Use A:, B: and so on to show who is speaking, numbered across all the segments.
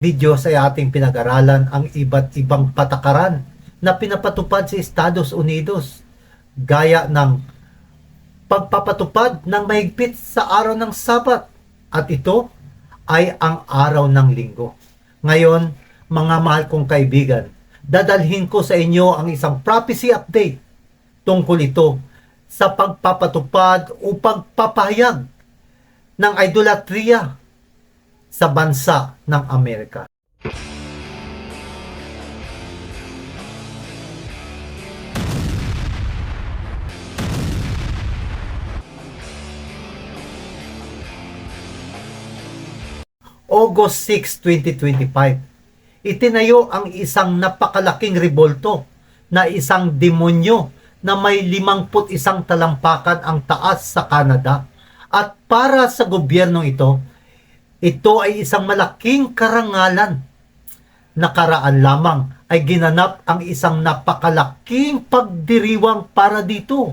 A: Videos ay ating pinag-aralan ang iba't ibang patakaran na pinapatupad sa Estados Unidos, gaya ng pagpapatupad ng mahigpit sa araw ng Sabat, at ito ay ang araw ng Linggo. Ngayon, mga mahal kong kaibigan, dadalhin ko sa inyo ang isang prophecy update tungkol ito sa pagpapatupad o pagpapahayag ng idolatria sa bansa ng Amerika. August 6, 2025, itinayo ang isang napakalaking rebolto na isang demonyo na may 51 talampakan ang taas sa Canada. At para sa gobyernong ito ay isang malaking karangalan. Nakaraan lamang ay ginanap ang isang napakalaking pagdiriwang para dito.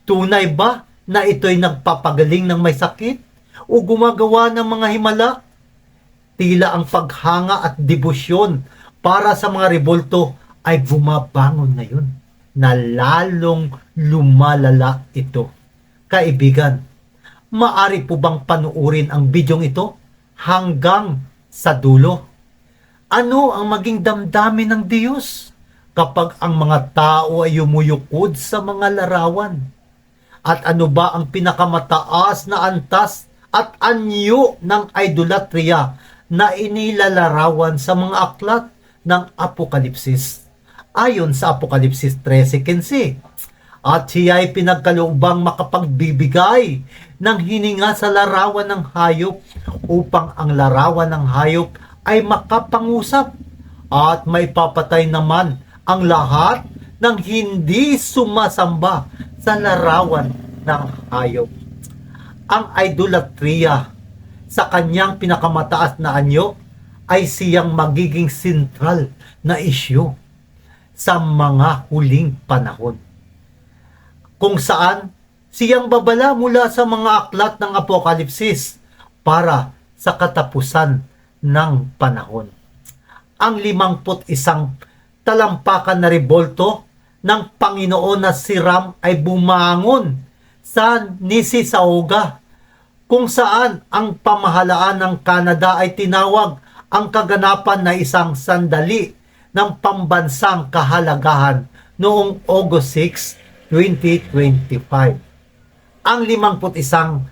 A: Tunay ba na ito'y nagpapagaling ng may sakit o gumagawa ng mga himala? Tila ang paghanga at debosyon para sa mga rebolto ay bumabangon ngayon na lalong lumalala ito. Kaibigan, maari po bang panuurin ang bidyong ito hanggang sa dulo? Ano ang maging damdamin ng Diyos kapag ang mga tao ay umuyukod sa mga larawan? At ano ba ang pinakamataas na antas at anyo ng idolatria na inilalarawan sa mga aklat ng Apokalipsis? Ayon sa Apokalipsis 13:15, at siya ay pinagkaloobang makapagbibigay ng hininga sa larawan ng hayop upang ang larawan ng hayop ay makapangusap, at maipapatay naman ang lahat ng hindi sumasamba sa larawan ng hayop. Ang idolatria sa kanyang pinakamataas na anyo ay siyang magiging sentral na isyu sa mga huling panahon, kung saan siyang babala mula sa mga aklat ng Apokalipsis para sa katapusan ng panahon. Ang 51 talampakan na rebolto ng Panginoon na si Ram ay bumangon sa Mississauga, kung saan ang pamahalaan ng Canada ay tinawag ang kaganapan na isang sandali ng pambansang kahalagahan noong August 6, 2025. Ang 51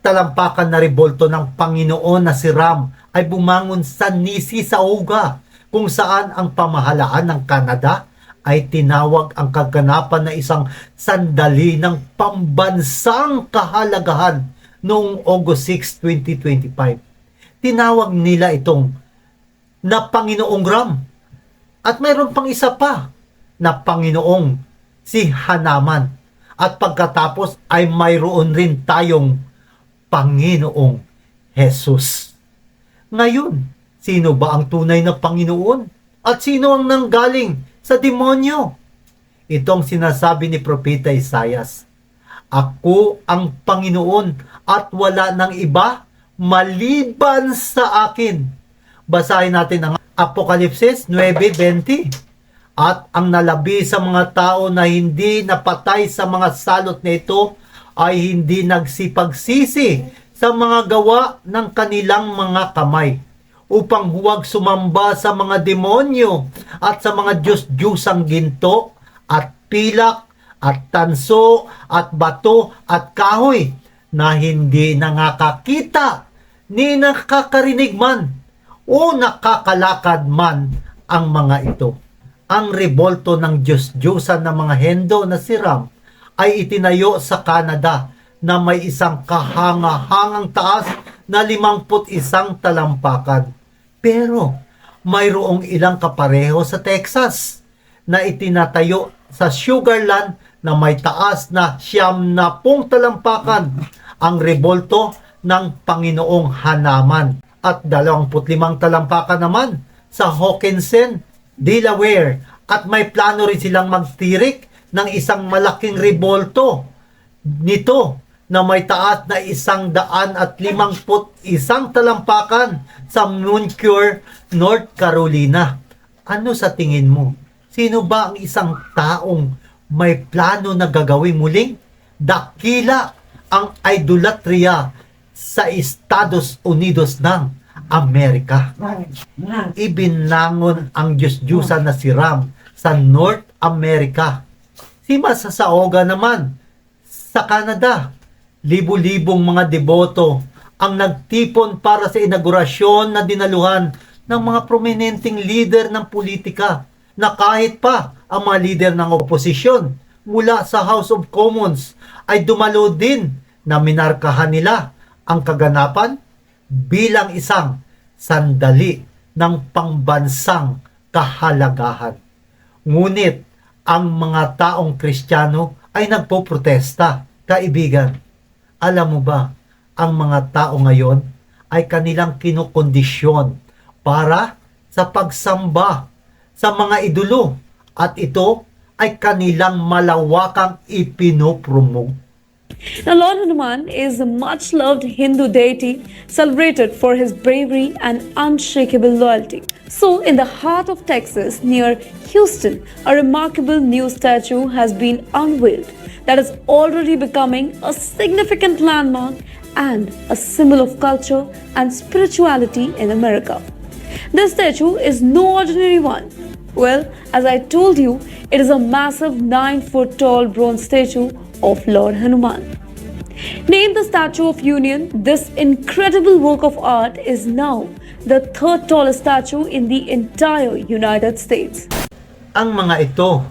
A: talampakan na rebolto ng Panginoon na si Ram ay bumangon sa Mississauga, kung saan ang pamahalaan ng Canada ay tinawag ang kaganapan na isang sandali ng pambansang kahalagahan noong August 6, 2025. Tinawag nila itong na Panginoong Ram. At mayroon pang isa pa na Panginoong si Hanaman. At pagkatapos ay mayroon rin tayong Panginoong Jesus. Ngayon, sino ba ang tunay na Panginoon? At sino ang nanggaling sa demonyo? Itong sinasabi ni Propeta Isaias, "Ako ang Panginoon at wala ng iba maliban sa akin." Basahin natin ang Apokalipsis 9:20. At ang nalabi sa mga tao na hindi napatay sa mga salot na ito ay hindi nagsipagsisi sa mga gawa ng kanilang mga kamay, upang huwag sumamba sa mga demonyo at sa mga Diyos-Diyosang ginto at pilak at tanso at bato at kahoy na hindi nakakakita ni nakakarinig man o nakakalakad man ang mga ito. Ang rebolto ng Diyos-Diyosan ng mga Hendo na si Ram ay itinayo sa Canada na may isang kahanga-hangang taas na 51 talampakan. Pero mayroong ilang kapareho sa Texas na itinatayo sa Sugarland na may taas na 70 talampakan, ang rebolto ng Panginoong Hanaman, at 25 talampakan naman sa Hawkinson, Delaware, at may plano rin silang magtirik ng isang malaking rebolto nito na may taas na 151 talampakan sa Moncure, North Carolina. Ano sa tingin mo? Sino ba ang isang taong may plano na gagawin muling dakila ang idolatria sa Estados Unidos ng Amerika? Ibinangon ang Diyos-Diyusan na si Ram sa North America. Si Masasaoga naman sa Canada. Libu-libong mga deboto ang nagtipon para sa inaugurasyon na dinaluhan ng mga prominenteng leader ng politika, na kahit pa ang mga leader ng oposisyon mula sa House of Commons ay dumalo din na minarkahan nila ang kaganapan bilang isang sandali ng pangbansang kahalagahan. Ngunit ang mga taong Kristiyano ay nagpoprotesta. Kaibigan, alam mo ba, ang mga tao ngayon ay kanilang kinukondisyon para sa pagsamba sa mga idolo, at ito ay kanilang malawakang ipinopromote.
B: Now, Lord Hanuman is a much loved Hindu deity celebrated for his bravery and unshakable loyalty. So, in the heart of Texas, near Houston, a remarkable new statue has been unveiled that is already becoming a significant landmark and a symbol of culture and spirituality in America. This statue is no ordinary one. Well, as I told you, it is a massive 9-foot tall bronze statue of Lord Hanuman. Named the Statue of Union, this incredible work of art is now the third tallest statue in the entire United States.
A: Ang mga ito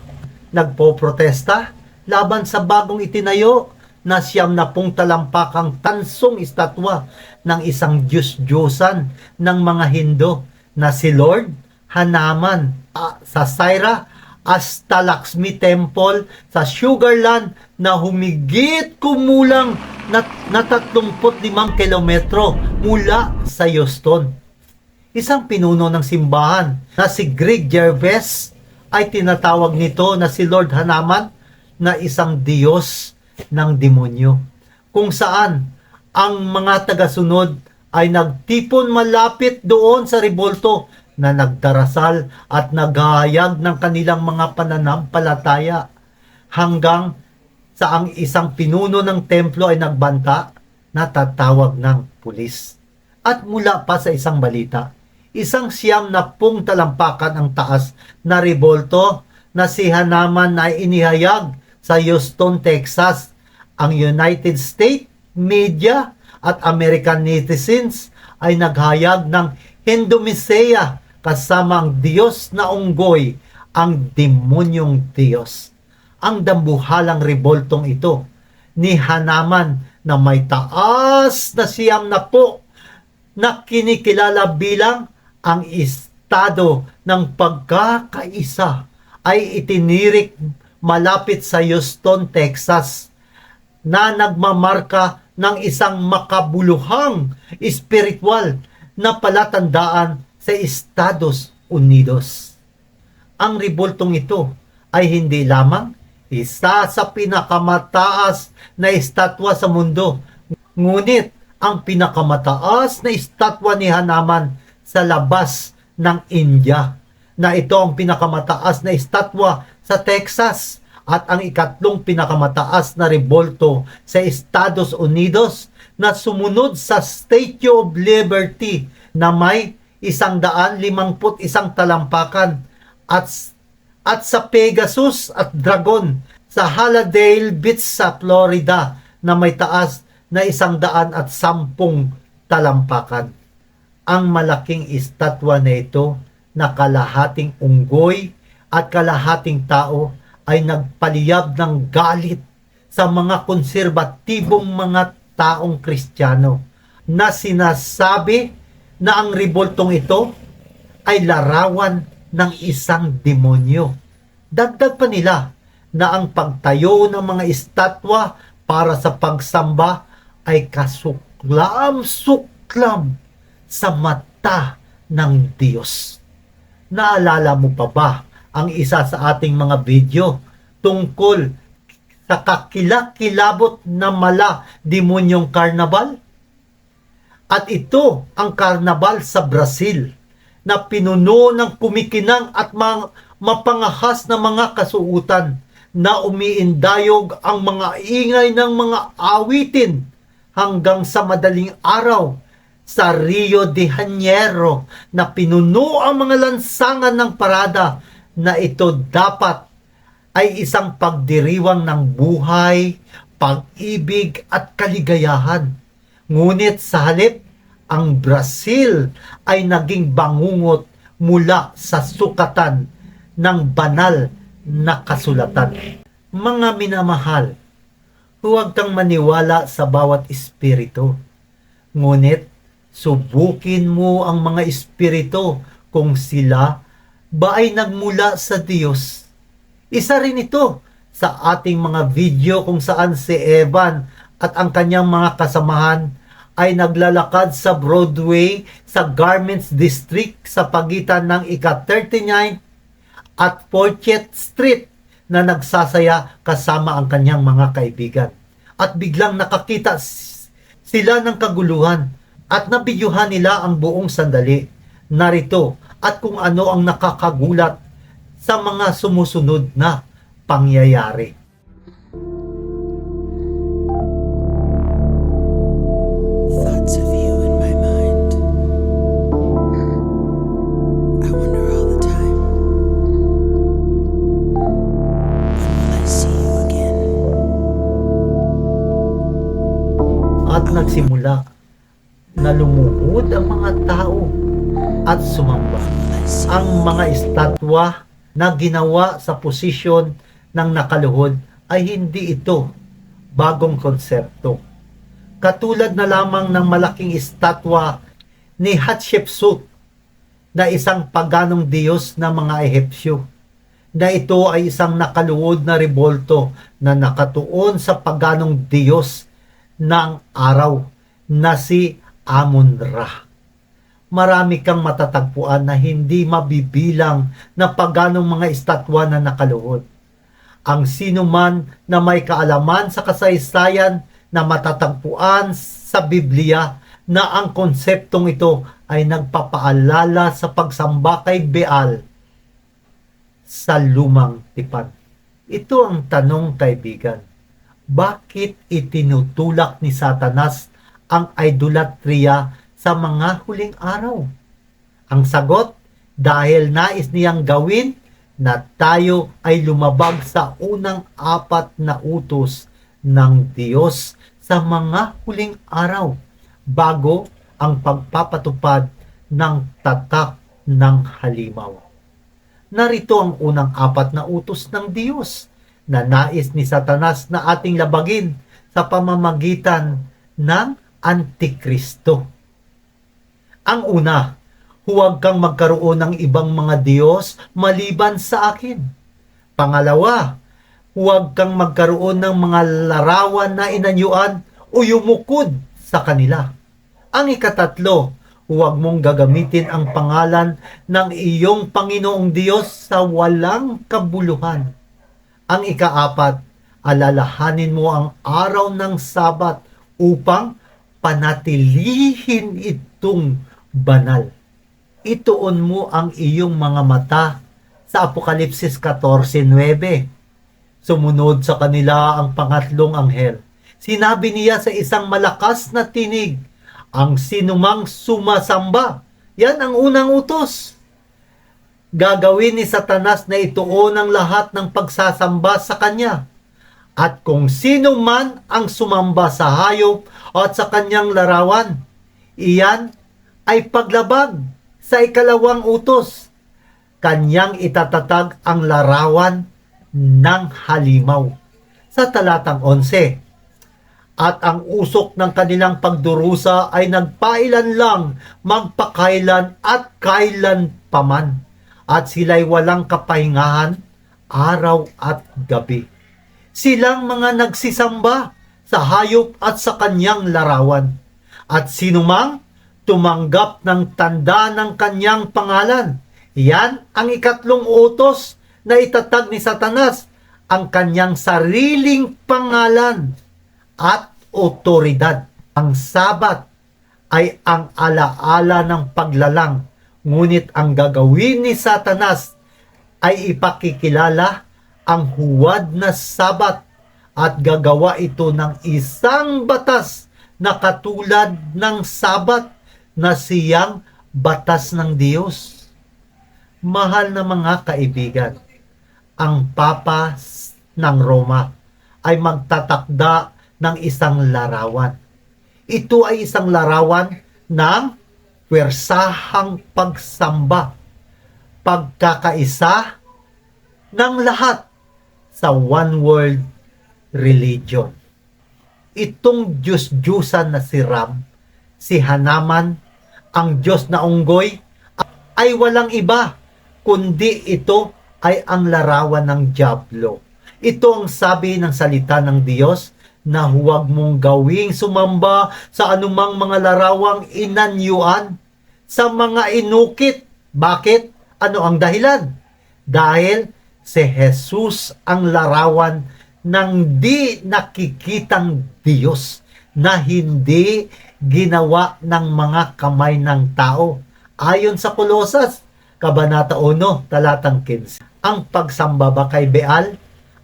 A: nagpoprotesta laban sa bagong itinayo na 70 talampakang tansong estatwa ng isang Diyos-Diyosan ng mga Hindo na si Lord Hanuman sa Saira Astalaxmi Temple sa Sugarland na humigit kumulang na 35 kilometro mula sa Houston. Isang pinuno ng simbahan na si Greg Gervais ay tinatawag nito na si Lord Hanuman na isang Diyos ng demonyo, kung saan ang mga tagasunod ay nagtipon malapit doon sa rebulto na nagdarasal at naghahayag ng kanilang mga pananampalataya, hanggang sa ang isang pinuno ng templo ay nagbanta na tatawag ng pulis. At mula pa sa isang balita, isang 70 talampakan ang taas na rebulto na si Hanuman ay inihayag sa Houston, Texas. Ang United States media at American netizens ay naghayag ng Hindumisea kasama ang Diyos na unggoy, ang demonyong Diyos. Ang dambuhalang reboltong ito ni Hanuman na may taas na 70 na kinikilala bilang ang estado ng pagkakaisa ay itinirik malapit sa Houston, Texas, na nagmamarka ng isang makabuluhang espiritual na palatandaan sa Estados Unidos. Ang rebultong ito ay hindi lamang isa sa pinakamataas na estatwa sa mundo, ngunit ang pinakamataas na estatwa ni Hanuman sa labas ng India, na ito ang pinakamataas na estatwa sa Texas at ang ikatlong pinakamataas na rebulto sa Estados Unidos na sumunod sa Statue of Liberty na may 151 talampakan at sa Pegasus at Dragon sa Hallandale Beach sa Florida na may taas na 110 talampakan. Ang malaking estatwa na ito na kalahating unggoy at kalahating tao ay nagpaliyab ng galit sa mga konserbatibong mga taong Kristiyano na sinasabi na ang rebultong ito ay larawan ng isang demonyo. Dagdag pa nila na ang pagtayo ng mga estatwa para sa pagsamba ay kasuklam-suklam sa mata ng Diyos. Naalala mo pa ba ang isa sa ating mga video tungkol sa kakilakilabot na mala demonyong karnabal? At ito ang karnabal sa Brazil na pinuno ng kumikinang at mapangahas na mga kasuutan na umiindayog ang mga ingay ng mga awitin hanggang sa madaling araw sa Rio de Janeiro na pinuno ang mga lansangan ng parada na ito dapat ay isang pagdiriwang ng buhay, pag-ibig at kaligayahan. Ngunit sa halip, ang Brazil ay naging bangungot mula sa sukatan ng banal na kasulatan. Mga minamahal, huwag kang maniwala sa bawat espiritu. Ngunit, subukin mo ang mga espiritu kung sila ba ay nagmula sa Diyos. Isa rin ito sa ating mga video kung saan si Evan at ang kanyang mga kasamahan ay naglalakad sa Broadway sa Garments District sa pagitan ng ika-39 at 40th Street na nagsasaya kasama ang kanyang mga kaibigan. At biglang nakakita sila ng kaguluhan at nabidyuhan nila ang buong sandali. Narito at kung ano ang nakakagulat sa mga sumusunod na pangyayari.
C: Thoughts of you in my mind. I wonder all the time. When will I see you again?
A: At nagsimula na lumuhod ang mga tao at sumamba. Ang mga estatwa na ginawa sa posisyon ng nakaluhod ay hindi ito bagong konsepto. Katulad na lamang ng malaking estatwa ni Hatshepsut na isang paganong diyos ng mga Ehipsyo, na ito ay isang nakaluhod na rebolto na nakatuon sa paganong diyos ng araw na si Amun-Ra. Marami kang matatagpuan na hindi mabibilang na paganong mga estatwa na nakaluhod. Ang sino man na may kaalaman sa kasaysayan na matatagpuan sa Biblia na ang konseptong ito ay nagpapaalala sa pagsamba kay Baal sa lumang tipan. Ito ang tanong, kaibigan. Bakit itinutulak ni Satanas ang idolatriya sa mga huling araw? Ang sagot, dahil nais niyang gawin na tayo ay lumabag sa unang 4 na utos ng Diyos sa mga huling araw bago ang pagpapatupad ng tatak ng halimaw. Narito ang unang 4 na utos ng Diyos na nais ni Satanas na ating labagin sa pamamagitan ng Antikristo. Ang una, huwag kang magkaroon ng ibang mga Diyos maliban sa akin. Pangalawa, huwag kang magkaroon ng mga larawan na inanyuan o yumukod sa kanila. Ang ikatatlo, huwag mong gagamitin ang pangalan ng iyong Panginoong Diyos sa walang kabuluhan. Ang ikaapat, alalahanin mo ang araw ng Sabat upang panatilihin itong banal. Ituon mo ang iyong mga mata sa Apokalipsis 14:9. Sumunod sa kanila ang pangatlong anghel. Sinabi niya sa isang malakas na tinig, ang sinumang sumasamba, yan ang unang utos. Gagawin ni Satanas na ituon ang lahat ng pagsasamba sa kanya. At kung sino man ang sumamba sa hayop at sa kanyang larawan, iyan ay paglabag sa ikalawang utos. Kanyang itatatag ang larawan ng halimaw. Sa talatang 11, at ang usok ng kanilang pagdurusa ay nagpailan lang magpakailan at kailan paman, at sila'y walang kapahingahan araw at gabi. Silang mga nagsisamba sa hayop at sa kanyang larawan, at sinumang tumanggap ng tanda ng kanyang pangalan. Yan ang ikatlong utos na itatag ni Satanas ang kanyang sariling pangalan at otoridad. Ang Sabat ay ang alaala ng paglalang, ngunit ang gagawin ni Satanas ay ipakikilala ang huwad na Sabat at gagawa ito ng isang batas na katulad ng Sabat na siyang batas ng Diyos. Mahal na mga kaibigan, ang Papa ng Roma ay magtatakda ng isang larawan. Ito ay isang larawan ng pwersahang pagsamba, pagkakaisa ng lahat sa one world religion. Itong Diyos-Diyusan na si Ram, si Hanaman, ang Diyos na unggoy, ay walang iba, kundi ito ay ang larawan ng dyablo. Ito ang sabi ng salita ng Diyos na huwag mong gawing sumamba sa anumang mga larawang inanyuan, sa mga inukit. Bakit? Ano ang dahilan? Dahil si Jesus ang larawan ng di nakikitang Diyos na hindi ginawa ng mga kamay ng tao. Ayon sa Kolosas, Kabanata 1, talatang 15. Ang pagsamba ba kay Baal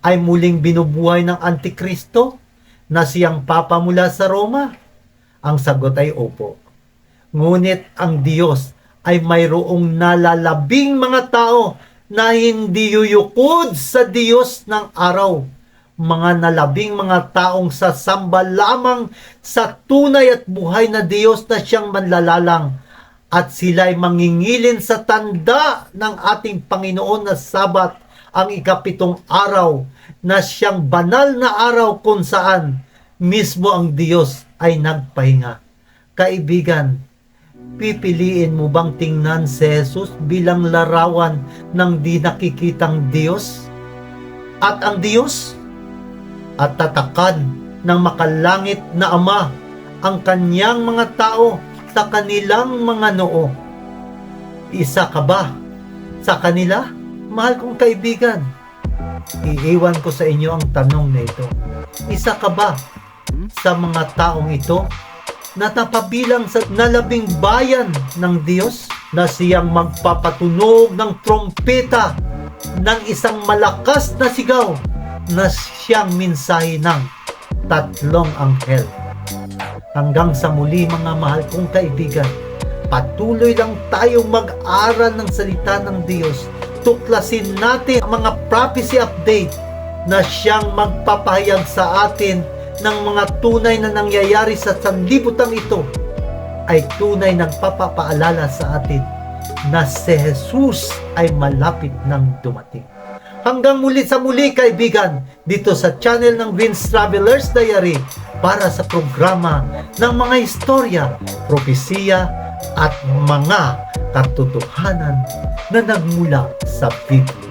A: ay muling binubuhay ng Antikristo na siyang papa mula sa Roma? Ang sagot ay opo. Ngunit ang Diyos ay mayroong nalalabing mga tao na hindi yuyukod sa Diyos ng araw. Mga nalabing mga taong sasamba lamang sa tunay at buhay na Diyos na siyang manlalalang, at sila'y mangingilin sa tanda ng ating Panginoon na Sabat, ang ikapitong araw, na siyang banal na araw kung saan mismo ang Diyos ay nagpahinga. Kaibigan, pipiliin mo bang tingnan si Jesus bilang larawan ng di nakikitang Diyos? At ang Diyos? At tatakan ng makalangit na Ama ang kanyang mga tao sa kanilang mga noo. Isa ka ba sa kanila? Mahal kong kaibigan, iiwan ko sa inyo ang tanong na ito. Isa ka ba sa mga taong ito na napabilang sa nalabing bayan ng Diyos na siyang magpapatunog ng trompeta ng isang malakas na sigaw na siyang mensahe ng tatlong anghel? Hanggang sa muli mga mahal kong kaibigan, patuloy lang tayong mag-aral ng salita ng Diyos. Tuklasin natin ang mga prophecy update na siyang magpapahayag sa atin ng mga tunay na nangyayari sa sanlibutan ito, ay tunay nagpapaalala sa atin na si Jesus ay malapit nang dumating. Hanggang muli sa muli kaibigan, dito sa channel ng Vince Traveler's Diary, para sa programa ng mga istorya, propesiya at mga katotohanan na nagmula sa Biblia.